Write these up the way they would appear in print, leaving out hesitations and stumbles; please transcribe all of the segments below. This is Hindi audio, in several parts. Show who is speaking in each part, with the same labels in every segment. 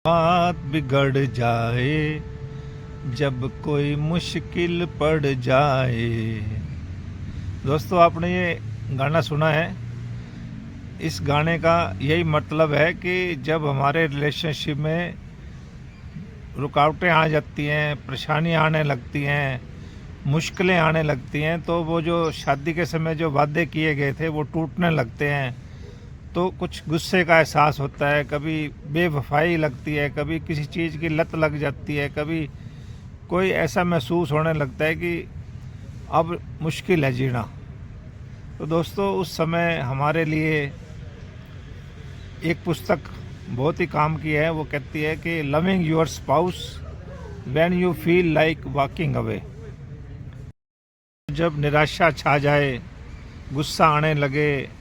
Speaker 1: बात बिगड़ जाए जब कोई मुश्किल पड़ जाए। दोस्तों, आपने ये गाना सुना है। इस गाने का यही मतलब है कि जब हमारे रिलेशनशिप में रुकावटें आ जाती हैं, परेशानियां आने लगती हैं, मुश्किलें आने लगती हैं, तो वो जो शादी के समय जो वादे किए गए थे वो टूटने लगते हैं। तो कुछ गुस्से का एहसास होता है, कभी बेवफाई लगती है, कभी किसी चीज़ की लत लग जाती है, कभी कोई ऐसा महसूस होने लगता है कि अब मुश्किल है जीना। तो दोस्तों, उस समय हमारे लिए एक पुस्तक बहुत ही काम की है। वो कहती है कि loving your spouse when you feel like walking away. जब निराशा छा जाए, गुस्सा आने लगे,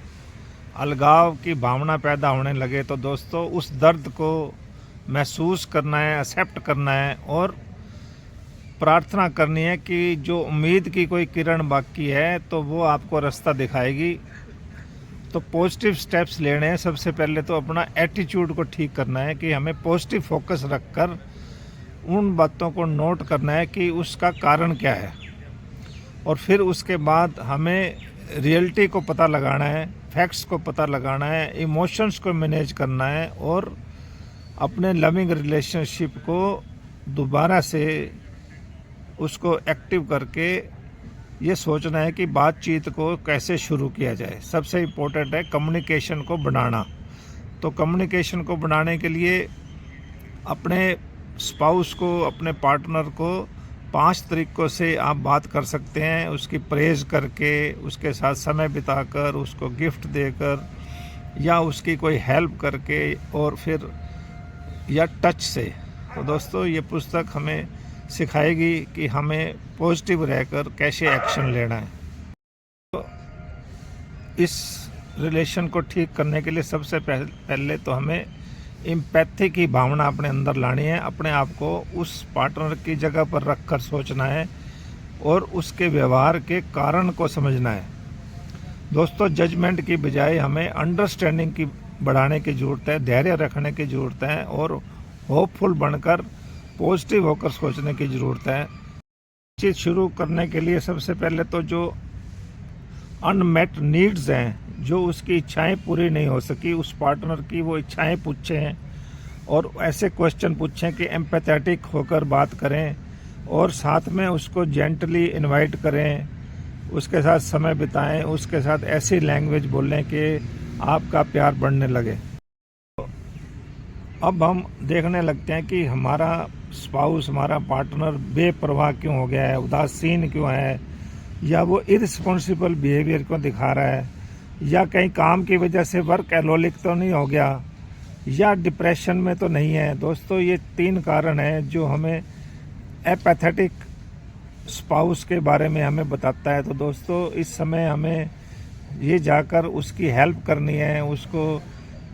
Speaker 1: अलगाव की भावना पैदा होने लगे, तो दोस्तों उस दर्द को महसूस करना है, एक्सेप्ट करना है और प्रार्थना करनी है कि जो उम्मीद की कोई किरण बाकी है तो वो आपको रास्ता दिखाएगी। तो पॉजिटिव स्टेप्स लेने हैं। सबसे पहले तो अपना एटीट्यूड को ठीक करना है कि हमें पॉजिटिव फोकस रखकर उन बातों को नोट करना है कि उसका कारण क्या है, और फिर उसके बाद हमें रियलिटी को पता लगाना है, फैक्ट्स को पता लगाना है, इमोशंस को मैनेज करना है और अपने लविंग रिलेशनशिप को दोबारा से उसको एक्टिव करके ये सोचना है कि बातचीत को कैसे शुरू किया जाए। सबसे इम्पोर्टेंट है कम्युनिकेशन को बढ़ाना। तो कम्युनिकेशन को बढ़ाने के लिए अपने स्पाउस को, अपने पार्टनर को 5 तरीक़ों से आप बात कर सकते हैं। उसकी प्रेज़ करके, उसके साथ समय बिताकर, उसको गिफ्ट देकर, या उसकी कोई हेल्प करके, और फिर या टच से। तो दोस्तों, ये पुस्तक हमें सिखाएगी कि हमें पॉजिटिव रहकर कैसे एक्शन लेना है। तो इस रिलेशन को ठीक करने के लिए सबसे पहले तो हमें एम्पैथी की भावना अपने अंदर लानी है। अपने आप को उस पार्टनर की जगह पर रख कर सोचना है और उसके व्यवहार के कारण को समझना है। दोस्तों, जजमेंट की बजाय हमें अंडरस्टैंडिंग की बढ़ाने की ज़रूरत है, धैर्य रखने की ज़रूरत है और होपफुल बनकर पॉजिटिव होकर सोचने की ज़रूरत है। चीज़ शुरू करने के लिए सबसे पहले तो जो अनमेट नीड्स हैं, जो उसकी इच्छाएं पूरी नहीं हो सकी, उस पार्टनर की वो इच्छाएं पूछें और ऐसे क्वेश्चन पूछें कि एम्पैथेटिक होकर बात करें और साथ में उसको जेंटली इनवाइट करें, उसके साथ समय बिताएं, उसके साथ ऐसी लैंग्वेज बोलें कि आपका प्यार बढ़ने लगे। अब हम देखने लगते हैं कि हमारा स्पाउस, हमारा पार्टनर बेपरवाह क्यों हो गया है, उदासीन क्यों है, या वो इररिस्पॉन्सिबल बिहेवियर क्यों दिखा रहा है, या कहीं काम की वजह से वर्क एलोलिक तो नहीं हो गया, या डिप्रेशन में तो नहीं है। दोस्तों, ये 3 कारण हैं जो हमें एपैथेटिक स्पाउस के बारे में हमें बताता है। तो दोस्तों, इस समय हमें ये जाकर उसकी हेल्प करनी है। उसको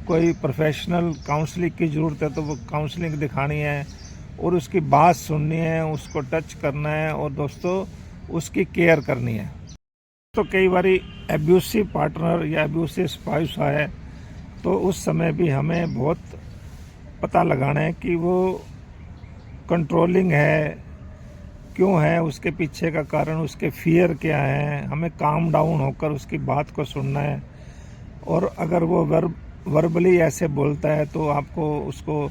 Speaker 1: कोई प्रोफेशनल काउंसलिंग की ज़रूरत है तो वो काउंसलिंग दिखानी है और उसकी बात सुननी है, उसको टच करना है और दोस्तों उसकी केयर करनी है। तो कई बार एब्यूसिव पार्टनर या एब्यूसिव स्पाउस है तो उस समय भी हमें बहुत पता लगाना है कि वो कंट्रोलिंग है, क्यों है, उसके पीछे का कारण, उसके फियर क्या है। हमें काम डाउन होकर उसकी बात को सुनना है और अगर वो वर्बली ऐसे बोलता है तो आपको उसको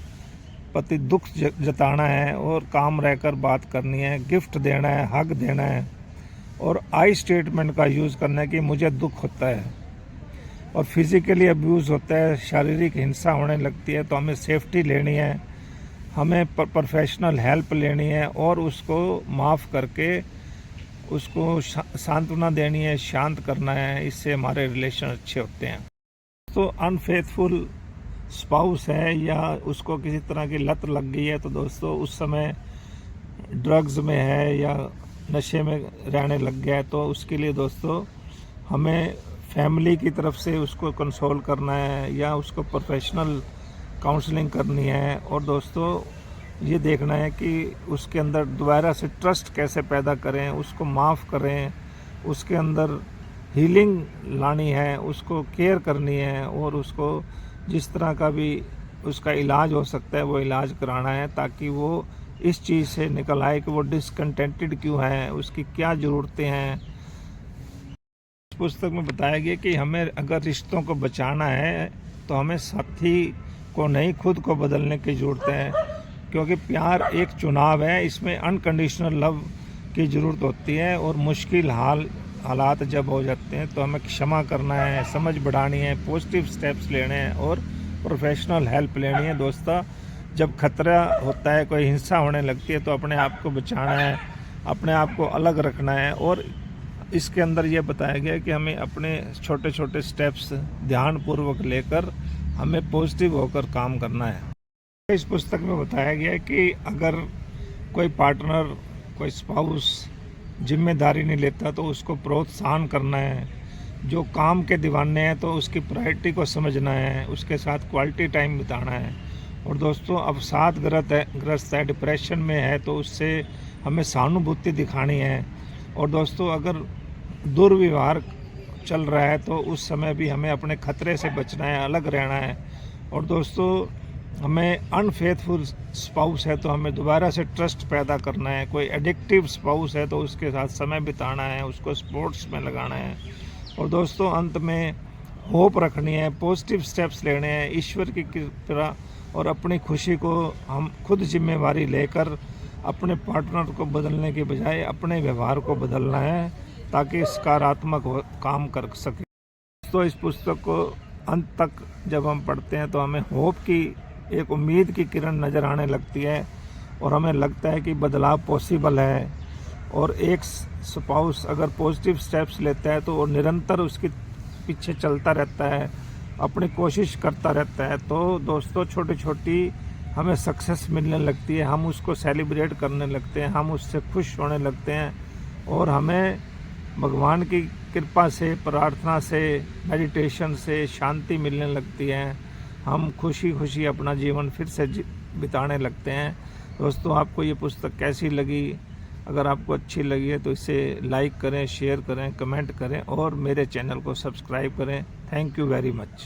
Speaker 1: प्रति दुख जताना है और काम रहकर बात करनी है, गिफ्ट देना है, हग देना है और आई स्टेटमेंट का यूज़ करना है कि मुझे दुख होता है। और फिज़िकली अब्यूज़ होता है, शारीरिक हिंसा होने लगती है तो हमें सेफ्टी लेनी है, हमें प्रोफेशनल हेल्प लेनी है और उसको माफ़ करके उसको सांत्वना देनी है, शांत करना है। इससे हमारे रिलेशन अच्छे होते हैं। तो अनफेथफुल स्पाउस है या उसको किसी तरह की लत लग गई है तो दोस्तों उस समय ड्रग्स में है या नशे में रहने लग गया है, तो उसके लिए दोस्तों हमें फैमिली की तरफ से उसको कंसोल करना है या उसको प्रोफेशनल काउंसलिंग करनी है। और दोस्तों, ये देखना है कि उसके अंदर दोबारा से ट्रस्ट कैसे पैदा करें, उसको माफ़ करें, उसके अंदर हीलिंग लानी है, उसको केयर करनी है और उसको जिस तरह का भी उसका इलाज हो सकता है वो इलाज कराना है, ताकि वो इस चीज़ से निकल आए कि वो डिसकंटेंटेड क्यों है, उसकी क्या ज़रूरतें हैं। इस पुस्तक में बताया गया कि हमें अगर रिश्तों को बचाना है तो हमें साथी को नहीं, खुद को बदलने की ज़रूरत है, क्योंकि प्यार एक चुनाव है, इसमें अनकंडीशनल लव की ज़रूरत होती है। और मुश्किल हालात जब हो जाते हैं तो हमें क्षमा करना है, समझ बढ़ानी है, पॉजिटिव स्टेप्स लेने हैं और प्रोफेशनल हेल्प लेनी है। दोस्तों, जब खतरा होता है, कोई हिंसा होने लगती है, तो अपने आप को बचाना है, अपने आप को अलग रखना है। और इसके अंदर ये बताया गया कि हमें अपने छोटे छोटे स्टेप्स ध्यानपूर्वक लेकर हमें पॉजिटिव होकर काम करना है। इस पुस्तक में बताया गया है कि अगर कोई पार्टनर, कोई स्पाउस जिम्मेदारी नहीं लेता तो उसको प्रोत्साहन करना है। जो काम के दीवाने हैं तो उसकी प्रायोरिटी को समझना है, उसके साथ क्वालिटी टाइम बिताना है। और दोस्तों, अवसाद ग्रस्त है, डिप्रेशन में है, तो उससे हमें सहानुभूति दिखानी है। और दोस्तों, अगर दुर्व्यवहार चल रहा है तो उस समय भी हमें अपने खतरे से बचना है, अलग रहना है। और दोस्तों, हमें अनफेथफुल स्पाउस है तो हमें दोबारा से ट्रस्ट पैदा करना है। कोई एडिक्टिव स्पाउस है तो उसके साथ समय बिताना है, उसको स्पोर्ट्स में लगाना है। और दोस्तों, अंत में होप रखनी है, पॉजिटिव स्टेप्स लेने हैं, ईश्वर की कृपा और अपनी खुशी को हम खुद जिम्मेवारी लेकर अपने पार्टनर को बदलने के बजाय अपने व्यवहार को बदलना है, ताकि सकारात्मक काम कर सके। तो इस पुस्तक को अंत तक जब हम पढ़ते हैं तो हमें होप की, एक उम्मीद की किरण नज़र आने लगती है और हमें लगता है कि बदलाव पॉसिबल है। और एक स्पाउस अगर पॉजिटिव स्टेप्स लेता है तो वो निरंतर उसके पीछे चलता रहता है, अपनी कोशिश करता रहता है, तो दोस्तों छोटी छोटी हमें सक्सेस मिलने लगती है, हम उसको सेलिब्रेट करने लगते हैं, हम उससे खुश होने लगते हैं। और हमें भगवान की कृपा से, प्रार्थना से, मेडिटेशन से शांति मिलने लगती है, हम खुशी खुशी अपना जीवन फिर से बिताने लगते हैं। दोस्तों, आपको ये पुस्तक कैसी लगी? अगर आपको अच्छी लगी है तो इसे लाइक करें, शेयर करें, कमेंट करें और मेरे चैनल को सब्सक्राइब करें। Thank you very much.